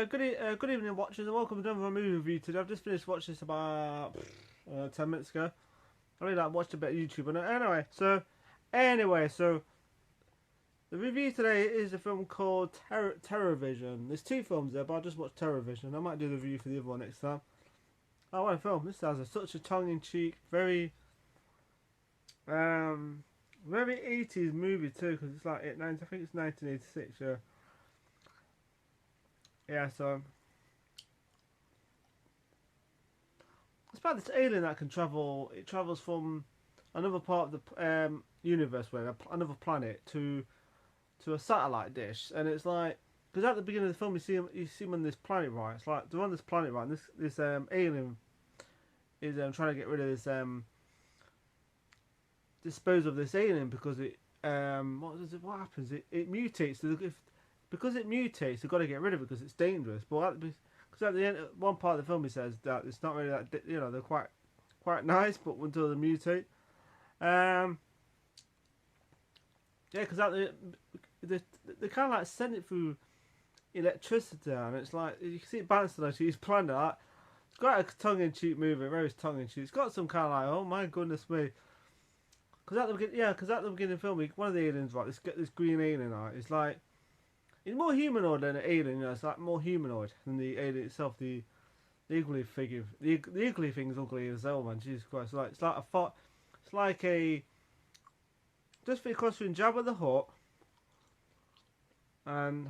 Good evening, watchers, and welcome to another movie review today. I've just finished watching this about 10 minutes ago. I really watched a bit of YouTube on it. Anyway, so the review today is a film called TERRORVISION. There's two films there, but I just watched TERRORVISION. I might do the review for the other one next time. Oh, what a film! This has such a tongue-in-cheek, very 80s movie too, because it's like I think it's 1986. Yeah. Yeah, so it's about this alien that can travel. It travels from another part of the universe, another planet, to a satellite dish, and it's like, because at the beginning of the film you see him on this planet, right? It's like they're on this planet, right? And this alien is trying to get rid of this dispose of this alien because it what happens? It mutates. Because it mutates, they've got to get rid of it because it's dangerous. But because at the end, one part of the film, he says that it's not really that, they're quite nice, but until they mutate. Yeah, because they kind of like send it through electricity, and it's like you can see it bouncing on each planet. Like, it's got a tongue-in-cheek movie, very tongue-in-cheek. It's got some kind of like, oh my goodness me. Because at the beginning, of the film, one of the aliens, right, this green alien, right, it's like, it's more humanoid than an alien, it's like more humanoid than the alien itself. The ugly figure, the ugly thing's ugly as well, man. Jesus Christ! It's like a just for across between Jabba the Hutt and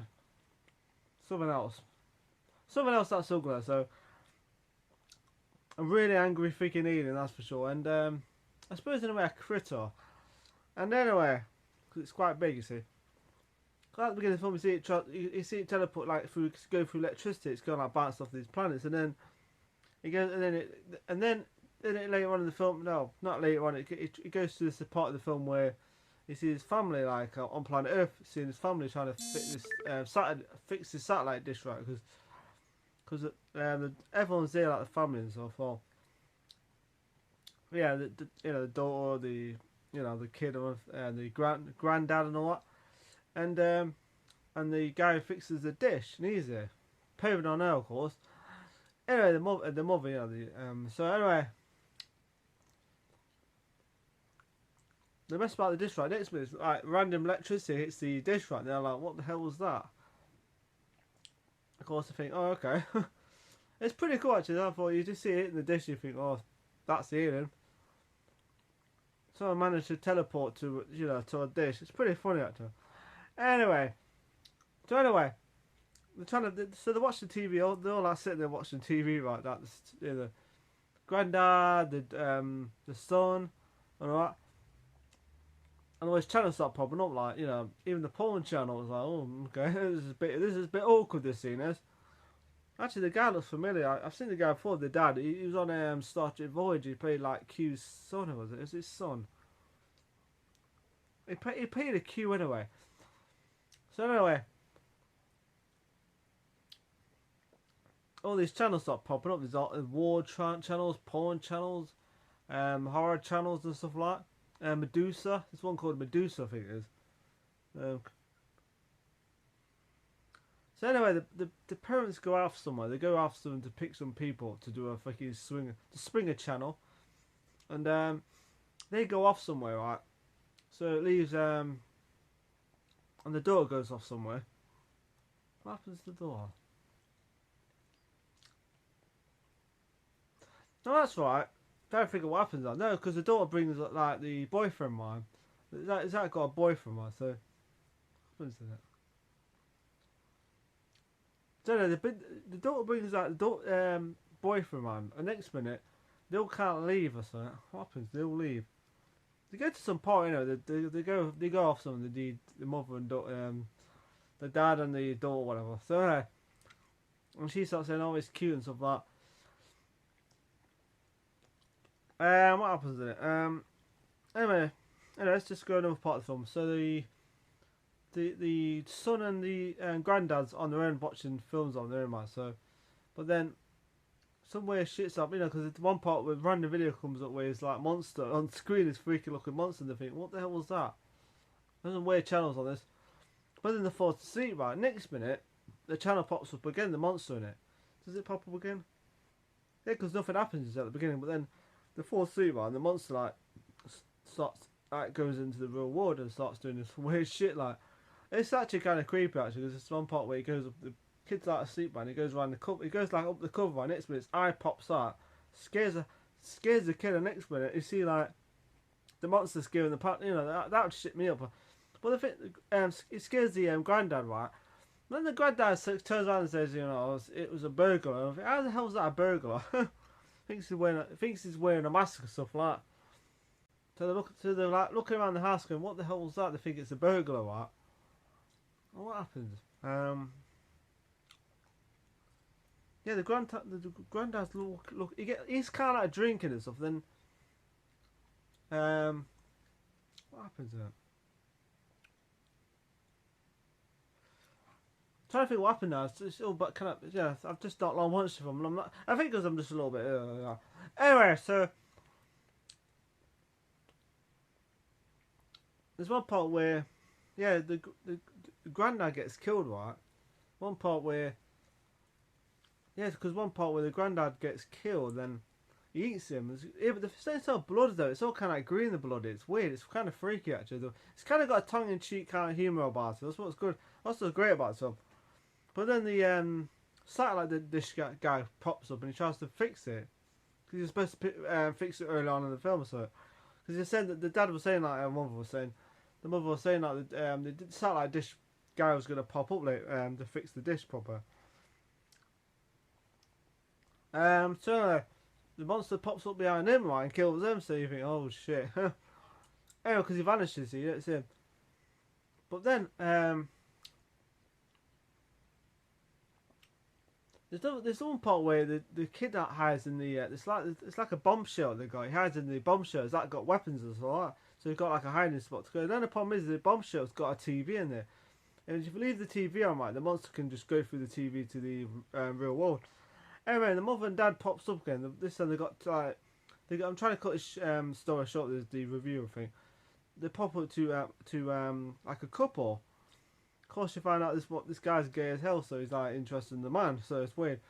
something else that's ugly. So a really angry freaking alien, that's for sure. And I suppose in a way a critter. And anyway, because it's quite big, you see. At the beginning of the film, you see it teleport go through electricity. It's going like bounce off these planets, and then it goes, and then later on in the film, no, not later on. It goes to this part of the film where you see his family on planet Earth, seeing his family trying to fix this satellite dish, right? Because everyone's there, like the family and so forth. Yeah, the daughter, the kid, and the granddad and all that. And the guy who fixes the dish, and he's there, paving on her, of course. Anyway, the mother, so anyway, the best part of the dish, right, next minute, like random electricity hits the dish, right. And they're like, what the hell was that? Of course, I think, oh, okay, it's pretty cool actually. I thought you just see it in the dish, you think, oh, that's the alien. Someone managed to teleport to a dish. It's pretty funny actually. Anyway, they're watching TV. They're all like sitting there watching TV, right? The granddad, the son, and all that. And all these channels start popping up, like even the porn channel was like, oh, okay, this is a bit awkward. This scene is. Actually, the guy looks familiar. I've seen the guy before. The dad. He was on Star Trek Voyager. He played like Q's son, was it? It was his son. He played a Q anyway. So anyway, all these channels start popping up. There's all war channels, porn channels, horror channels and stuff like that. Medusa. There's one called Medusa, I think it is. So anyway, the parents go off somewhere. They go after them to pick some people to do a fucking Springer channel, and they go off somewhere, right? So it leaves and the door goes off somewhere. What happens to the door? No, that's right. Don't figure what happens. No, because the daughter brings like the boyfriend mine. Is that got a boyfriend mine? So what happens to that? Don't know. The daughter brings like the boyfriend mine. And next minute, they all can't leave or something. What happens? They all leave. They go to some party, they go off something. The mother and daughter, the dad and the daughter, whatever. So anyway, and she starts saying, "Oh, it's cute" and stuff like that. What happens in it? Anyway, let's just go another part of the film. So the son and the granddad's on their own watching films on their own, man. So, but then somewhere shits up, because it's one part where random video comes up where it's like monster on screen, is freaky looking monster, and they think, what the hell was that? There's some weird channels on this. But then they fall asleep, right? Next minute, the channel pops up again, the monster in it. Does it pop up again? Yeah, because nothing happens at the beginning, but then the fourth super and the monster like starts like goes into the real world and starts doing this weird shit. Like it's actually kind of creepy actually, because there's one part where he goes up, the kid's like asleep man, he goes around the cover, he goes like up the cover, and next minute his eye pops out, scares the kid, and next minute you see like the monster scaring the part, you know, that would shit me up. But the thing, it scares the granddad, right? Then the granddad turns around and says, you know, it was a burglar. And I think, how the hell is that a burglar? thinks he's wearing a mask and stuff like that. So they're like looking around the house going, what the hell was that? They think it's a burglar, right? Well, what happens? Yeah, the granddad's look. He's kind of like drinking and stuff. Then, what happens then? Trying to think what happened now. It's all but kind of, yeah. I've just not long watched them. I'm not. I think because I'm just a little bit. Anyway, so there's one part where, yeah, the granddad gets killed, right? One part where, yeah, because one part where the granddad gets killed, then he eats him. Yeah, but it's all blood though. It's all kind of like green, the blood. It's weird. It's kind of freaky actually. Though. It's kind of got a tongue-in-cheek kind of humour about it. That's what's good. That's what's great about it. But then the satellite dish guy pops up and he tries to fix it. Because he's supposed to fix it early on in the film, so. Because he said that the dad was saying like, the mother was saying like the satellite dish guy was going to pop up late to fix the dish proper. So the monster pops up behind him, right, and kills him. So you think, oh shit. Anyway, because he vanishes, you don't see him. But then there's one part where the kid that hides in the it's like a bombshell they got. He hides in the bombshells that got weapons and so like that. So he's got like a hiding spot to go. Then the problem is the bombshell's got a TV in there, and if you leave the TV on, right, the monster can just go through the TV to the real world. Anyway, the mother and dad pops up again. This time they got like I'm trying to cut this story short. There's the review thing. They pop up to like a couple. Of course, you find out this guy's gay as hell, so he's like interested in the man, so it's weird.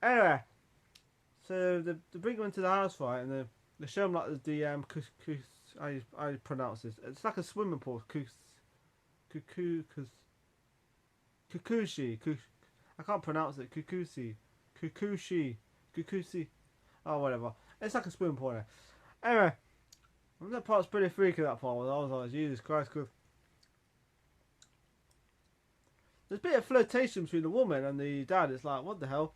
Anyway, so they bring him into the house, right, and they show him like the how you pronounce this? It's like a swimming pool, kukushi. I can't pronounce it. Kukushi, oh whatever. It's like a swimming pool. Anyway, that part's pretty freaky. That part I was like, Jesus Christ, good. There's a bit of flirtation between the woman and the dad. It's like, what the hell?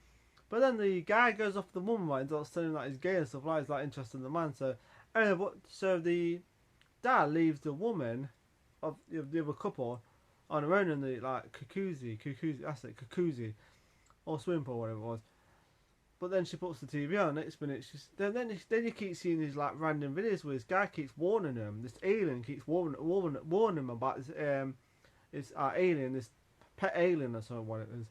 But then the guy goes off the woman, right, and starts telling like he's gay and stuff like. He's like interested in the man. So, anyway, so the dad leaves the woman of the other couple on her own in the like jacuzzi. That's it, jacuzzi, or swimming pool, whatever it was. But then she puts the TV on. Next minute, then you keep seeing these like random videos where this guy keeps warning him. This alien keeps warning him about this alien, this pet alien or something, what it is.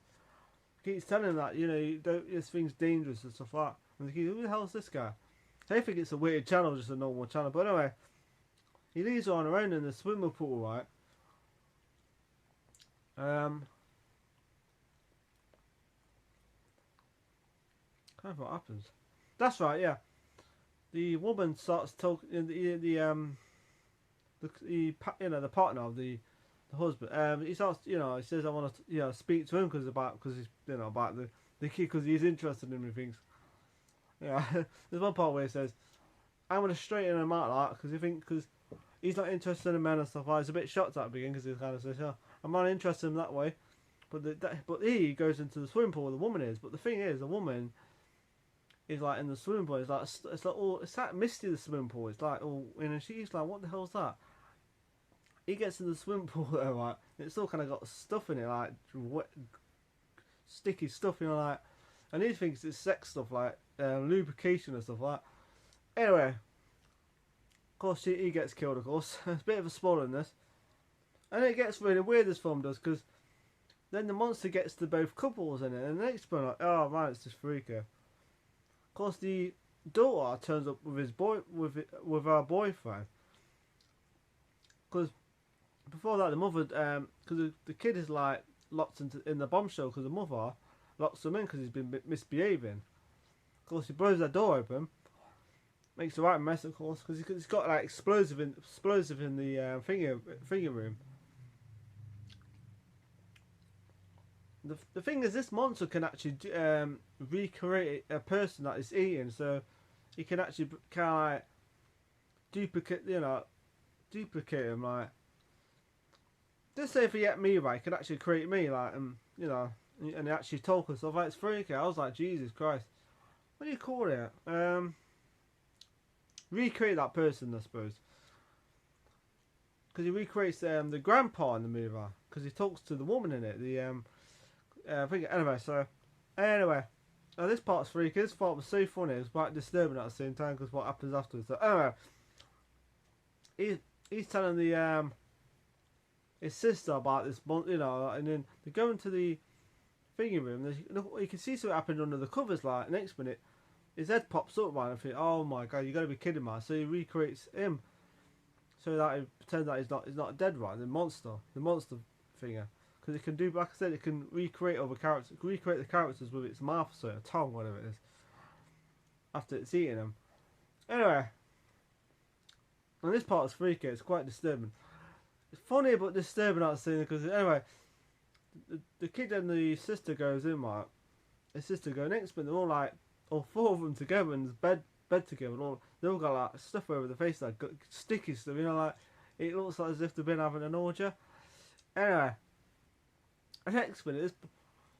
Keeps telling him that, you know, this thing's dangerous and stuff like that. And he goes, who the hell's this guy? They think it's a weird channel, just a normal channel. But anyway, he leaves her on her own in the swimming pool, right? Kind of what happens. That's right, yeah. The woman starts talking. The partner of the husband. He starts, he says, I want to, speak to him because he's, about the kid, because he's interested in him. He thinks, there's one part where he says, I'm going to straighten him out, because he's not interested in men and stuff. I was a bit shocked at the beginning because he kind of says, I'm not interested in him that way. But he goes into the swimming pool where the woman is. But the thing is, the woman is like in the swimming pool. It's like misty, the swimming pool. It's like and she's like, what the hell's that? He gets in the swimming pool there, right? It's all kind of got stuff in it, like wet, sticky stuff, like. And he thinks it's sex stuff, like lubrication and stuff like that. Anyway, of course, he gets killed. Of course, it's a bit of a spoiler in this, and it gets really weird. This film does, because then the monster gets to both couples in it, and the next one, like, oh man, it's just freaky. Of course, the daughter turns up with with her boyfriend, because before that, the mother, because the kid is like locked in the bombshell because the mother locks him in because he's been misbehaving. Of course, he blows that door open, makes a right mess, of course, because he's got like explosive in the finger room. The thing is, this monster can actually recreate a person that is eating, so he can actually kind of like duplicate him. Like, just say if he ate me right, he could actually create me, like, and he actually talk and stuff. Like, it's freaky. I was like, Jesus Christ, what do you call it? Recreate that person, I suppose, because he recreates the grandpa in the movie, because he talks to the woman in it. I think anyway, this part's freaky. This part was so funny. It was quite disturbing at the same time because what happens afterwards. So anyway, he's telling his sister about this, and then they go into the thingy room. You can see something happened under the covers. Like, next minute, his head pops up, right? And I think, oh my god, you got to be kidding me! So he recreates him, so that he pretends that he's not dead, right? The monster finger. Because it can do, like I said, it can recreate other characters, recreate the characters with its mouth, so a tongue, whatever it is, after it's eating them. Anyway, and this part is freaky. It's quite disturbing. It's funny but disturbing at the scene because anyway, the kid and the sister goes in, right? The sister go next, but they're all four of them together in this bed together, and they all got like stuff over the face, like sticky stuff, like it looks like as if they've been having an orgy. Anyway. Next minute,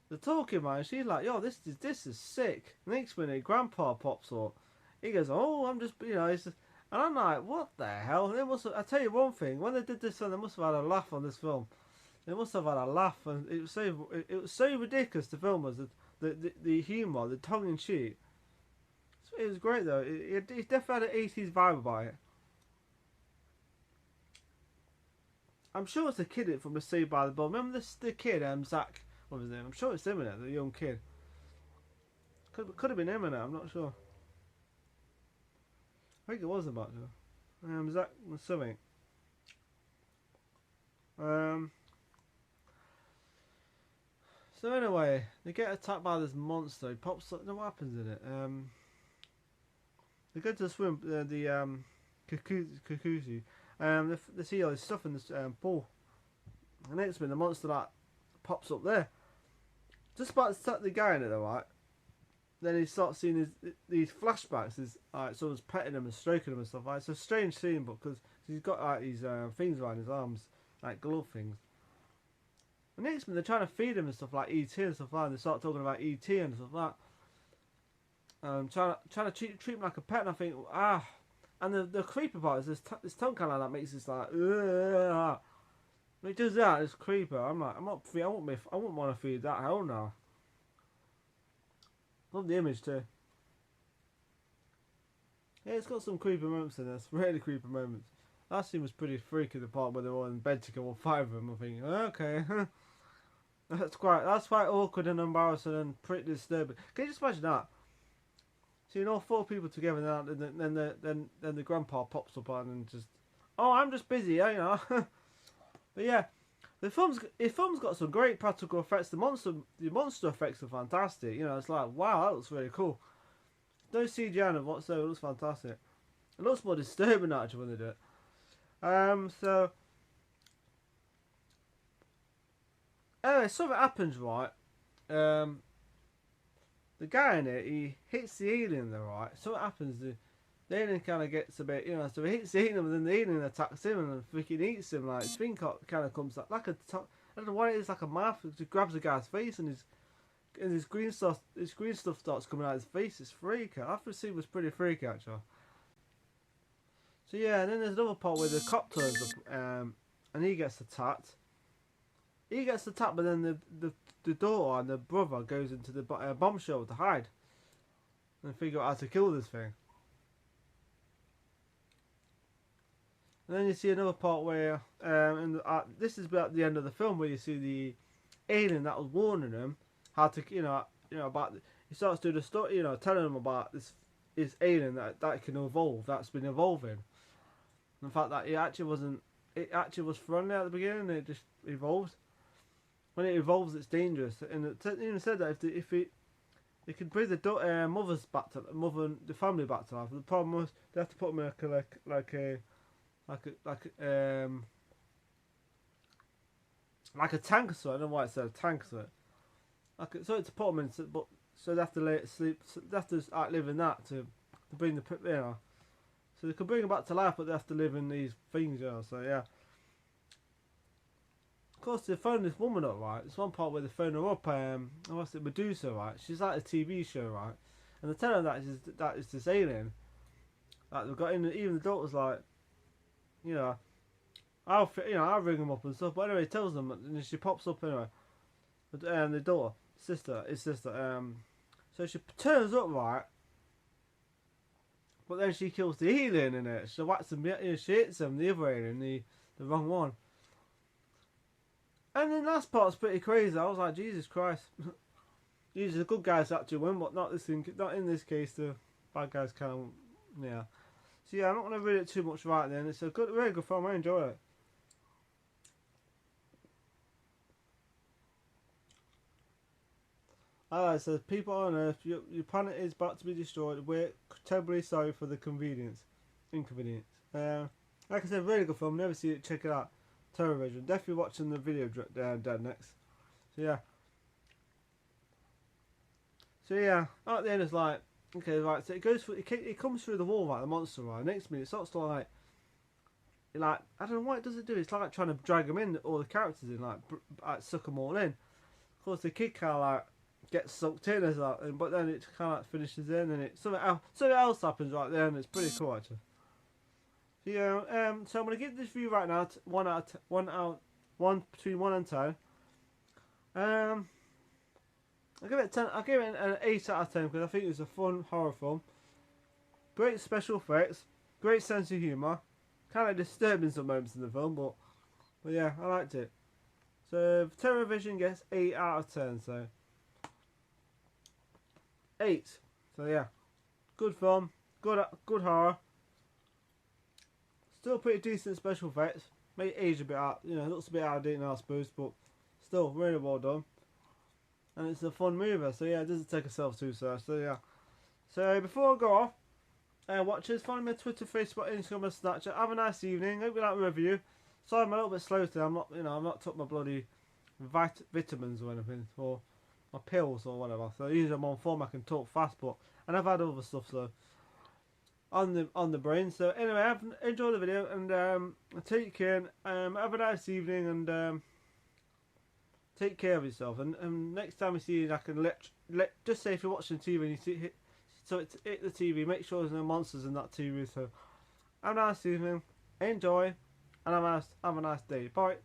they're talking, man. She's like, "Yo, this is sick." Next minute, Grandpa pops up. He goes, "Oh, I'm just, He's just, and I'm like, "What the hell?" I tell you one thing. When they did this film, they must have had a laugh on this film. They must have had a laugh, and it was so ridiculous. The film was the humour, the tongue in cheek. It was great though. It definitely had an 80s vibe about it. I'm sure it's the kid from the Saved by the Bell. Remember the kid, Zach? What was his name? I'm sure it's him in it, the young kid. Could have been him in it. I'm not sure. I think it was about to. Zach was something. So anyway, they get attacked by this monster. He pops up. What happens in it? They go to swim. The Kikuzi. They see all this stuff in this pool. And next minute, the monster that pops up there. Just about to attack the guy in it, though, right? Then he starts seeing these flashbacks. Someone's petting him and stroking him and stuff. It's a strange scene, but because he's got like these things around his arms, like glove things. And next minute, they're trying to feed him and stuff like ET and stuff like that. And they start talking about ET and stuff like that. Trying to treat him like a pet, and I think, and the creepy part is this tongue kind of that makes this like, ugh. When it does that, it's creepy. I'm like, I wouldn't want to feed that. Hell no. Love the image too. Yeah, it's got some creepy moments in this. Really creepy moments. That scene was pretty freaky. The part where they're all in bed together, all five of them. I think, okay, that's quite awkward and embarrassing and pretty disturbing. Can you just imagine that? Seeing all four people together, and then the grandpa pops up on and just, oh, I'm just busy, But yeah, the film's got some great practical effects. The monster effects are fantastic. It's like, wow, that looks really cool. No CGI in it whatsoever. It looks fantastic. It looks more disturbing actually when they do it. So anyway, something happens, right? The guy in it, he hits the alien though, right? So what happens, the alien kind of gets a bit, so he hits the alien and then the alien attacks him and freaking eats him, like, his thing kind of comes up, like I don't know what it is, like a mouth, it just grabs the guy's face and his green stuff starts coming out of his face. It's freaky. After the scene was pretty freaky, actually. So yeah, and then there's another part where the cop turns up, and he gets attacked. But then the daughter and the brother goes into the bombshell to hide and figure out how to kill this thing. And then you see another part where, this is about the end of the film, where you see the alien that was warning him how to, about. He starts doing the story, telling him about this alien that can evolve, that's been evolving. In fact, that it actually was friendly at the beginning, it just evolved. when it evolves, it's dangerous. And it even said that if it could bring the the family back to life. The problem was they have to put them in like a tank or something. I don't know why it said a tank or something. So it's to put them in, but so they have to lay it sleep. So they have to live in that to bring the So they could bring them back to life, but they have to live in these things, So yeah. Of course, they phoned this woman up, right? There's one part where they phone her up. What's it, Medusa, right? She's like a TV show, right? And they tell her that is this alien. Like they've got in. Even the daughter's like, I'll ring them up and stuff. But anyway, he tells them, and she pops up anyway. The daughter, his sister. So she turns up, right? But then she kills the alien in it. She whacks him. She hits him, the other alien, the wrong one. And then last part's pretty crazy. I was like, Jesus Christ. Usually the good guys actually win, but not in this case. The bad guys can't. Yeah. So yeah, I'm not going to read it too much right then. It's a really good film. I enjoy it. It says, people on Earth, your planet is about to be destroyed. We're terribly sorry for the inconvenience. Like I said, really good film. Never seen it. Check it out. TERRORVISIon. Definitely watching the video dead next. So yeah. At the end it's like, okay, right. So it goes through. It comes through the wall, right? The monster, right? Next minute it starts to like I don't know what it does. It do. It's like trying to drag them in, all the characters in, like suck them all in. Of course, the kid kind of like gets sucked in as that, but then it kind of like finishes in, and something else happens right there, and it's pretty cool actually. So yeah, so I'm gonna give this review right now between 1 and 10. I'll give it 10. I'll give it an 8 out of 10 because I think it's a fun horror film. Great special effects, great sense of humour. Kind of disturbing some moments in the film, but yeah, I liked it. So TERRORVISIon gets 8 out of 10. So 8. So yeah, good film, good horror. Still pretty decent special effects. May age a bit out, looks a bit out of date now, I suppose, but still really well done. And it's a fun movie, so yeah, it doesn't take itself too serious. So yeah. So before I go off, watchers, follow me on Twitter, Facebook, Instagram, and Snapchat. Have a nice evening. Hope you like the review. Sorry, I'm a little bit slow today. I'm not took my bloody vitamins or anything, or my pills or whatever. So usually I'm on form. I can talk fast, and I've had other stuff so on the brain. So anyway, enjoy the video and take care. Have a nice evening and take care of yourself. And next time you see it, I can just say if you're watching TV and you see hit the TV, make sure there's no monsters in that TV. So have a nice evening, enjoy, and have a nice day. Bye.